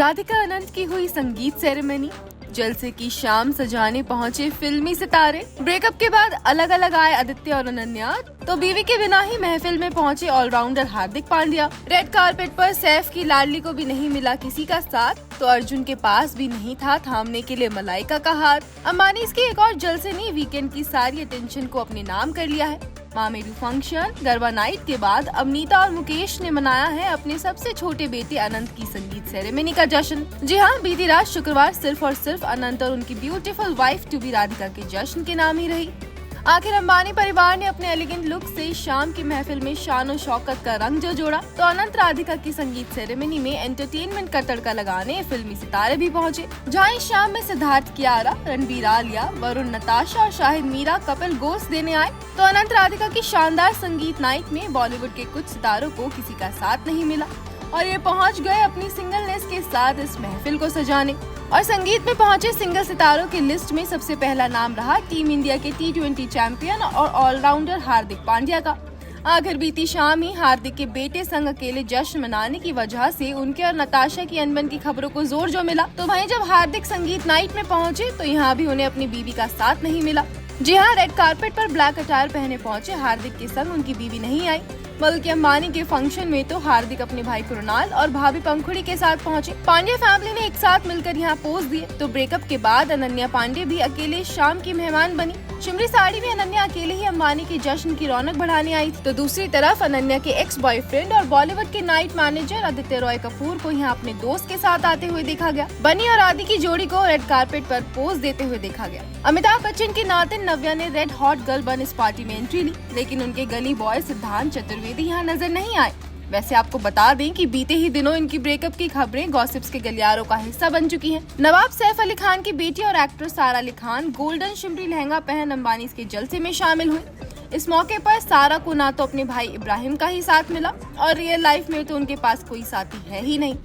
राधिका अनंत की हुई संगीत सेरेमनी, जलसे की शाम सजाने पहुंचे फिल्मी सितारे। ब्रेकअप के बाद अलग अलग आए आदित्य और अनन्या, तो बीवी के बिना ही महफिल में पहुंचे allrounder Hardik Pandya. Red carpet पर सैफ की लाडली को भी नहीं मिला किसी का साथ, तो अर्जुन के पास भी नहीं था थामने के लिए मलाइका का हाथ। अंबानी इसकी एक और जलसे ने वीकेंड की सारी अटेंशन को अपने नाम कर लिया है। मामेरू फंक्शन, गरबा नाइट के बाद अब नीता और मुकेश ने मनाया है अपने सबसे छोटे बेटे अनंत की संगीत सेरेमनी का जश्न। जी हाँ, बीती रात शुक्रवार सिर्फ और सिर्फ अनंत और उनकी beautiful wife to be Radhika के जश्न के नाम ही रही। आखिर अंबानी परिवार ने अपने एलिगेंट लुक से शाम की महफिल में शान और शौकत का रंग जो जोड़ा, तो अनंत राधिका की संगीत सेरेमनी में एंटरटेनमेंट का तड़का लगाने फिल्मी सितारे भी पहुंचे। जहां इस शाम में सिद्धार्थ, कियारा, रणबीर, आलिया, वरुण, नताशा और शाहिद मीरा कपिल गोस देने आए, तो अनंत राधिका की शानदार संगीत नाइट में बॉलीवुड के कुछ सितारों को किसी का साथ नहीं मिला और ये पहुंच गए अपनी सिंगलनेस के साथ इस महफिल को सजाने। और संगीत में पहुंचे सिंगल सितारों की लिस्ट में सबसे पहला नाम रहा टीम इंडिया के T20 चैंपियन और ऑलराउंडर हार्दिक पांड्या का। आखिर बीती शाम ही हार्दिक के बेटे संग अकेले जश्न मनाने की वजह से उनके और नताशा की अनबन की खबरों को जोर जो मिला, तो वहीं जब हार्दिक संगीत नाइट में पहुंचे तो यहाँ भी उन्हें अपनी बीवी का साथ नहीं मिला। जी हाँ, रेड कारपेट पर ब्लैक अटायर पहने पहुंचे हार्दिक के संग उनकी बीवी नहीं आई, बल्कि अंबानी के फंक्शन में तो हार्दिक अपने भाई कृणाल और भाभी पंखुड़ी के साथ पहुंचे। पांड्या फैमिली ने एक साथ मिलकर यहाँ पोज दिए, तो ब्रेकअप के बाद अनन्या पांडे भी अकेले शाम की मेहमान बनी। शिमरी साड़ी में अनन्या अकेले ही अंबानी के जश्न की रौनक बढ़ाने आई थी, तो दूसरी तरफ अनन्या के एक्स बॉयफ्रेंड और बॉलीवुड के नाइट मैनेजर आदित्य रॉय कपूर को यहाँ अपने दोस्त के साथ आते हुए देखा गया। बनी और आदि की जोड़ी को रेड कारपेट पर पोज देते हुए देखा गया। अमिताभ बच्चन की नातिन नव्या ने रेड हॉट गर्ल बन इस पार्टी में एंट्री ली, लेकिन उनके गली बॉय सिद्धांत चतुर्वेदी यहाँ नजर नहीं आए। वैसे आपको बता दें कि बीते ही दिनों इनकी ब्रेकअप की खबरें गॉसिप्स के गलियारों का हिस्सा बन चुकी हैं। नवाब सैफ अली खान की बेटी और एक्ट्रेस सारा अली खान गोल्डन शिमरी लहंगा पहन अंबानी के जलसे में शामिल हुई। इस मौके पर सारा को ना तो अपने भाई इब्राहिम का ही साथ मिला और रियल लाइफ में तो उनके पास कोई साथी है ही नहीं।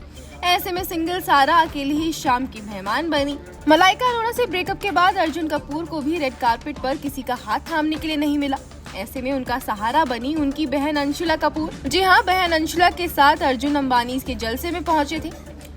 ऐसे में सिंगल सारा अकेली ही शाम की मेहमान बनी। मलाइका अरोड़ा से ब्रेकअप के बाद अर्जुन कपूर को भी रेड कारपेट पर किसी का हाथ थामने के लिए नहीं मिला। ऐसे में उनका सहारा बनी उनकी बहन अंशुला कपूर। जी हाँ, बहन अंशुला के साथ अर्जुन अंबानी के जलसे में पहुंचे थे।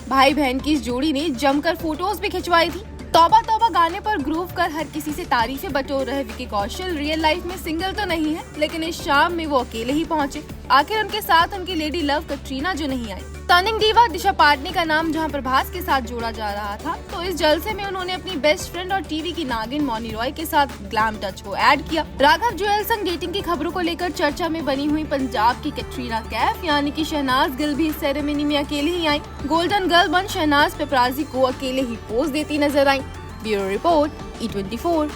भाई बहन की इस जोड़ी ने जमकर फोटोज भी खिंचवाई थी। तौबा तौबा गाने पर ग्रूव कर हर किसी से तारीफें बटोर रहे विकी कौशल रियल लाइफ में सिंगल तो नहीं है, लेकिन इस शाम में वो अकेले ही पहुंचे। आखिर उनके साथ उनकी लेडी लव कटरीना जो नहीं आई। टर्निंग दीवा दिशा पाटनी का नाम जहां प्रभास के साथ जोड़ा जा रहा था, तो इस जलसे में उन्होंने अपनी बेस्ट फ्रेंड और टीवी की नागिन मौनी रॉय के साथ ग्लैम टच को ऐड किया। राघव जुएल संग डेटिंग की खबरों को लेकर चर्चा में बनी हुई पंजाब की कैटरीना कैफ यानी कि शहनाज गिल भी इस सेरेमनी में अकेले ही आई। गोल्डन गर्ल बन शहनाज पेपराजी को अकेले ही पोज देती नजर आई। Bureau report, E24।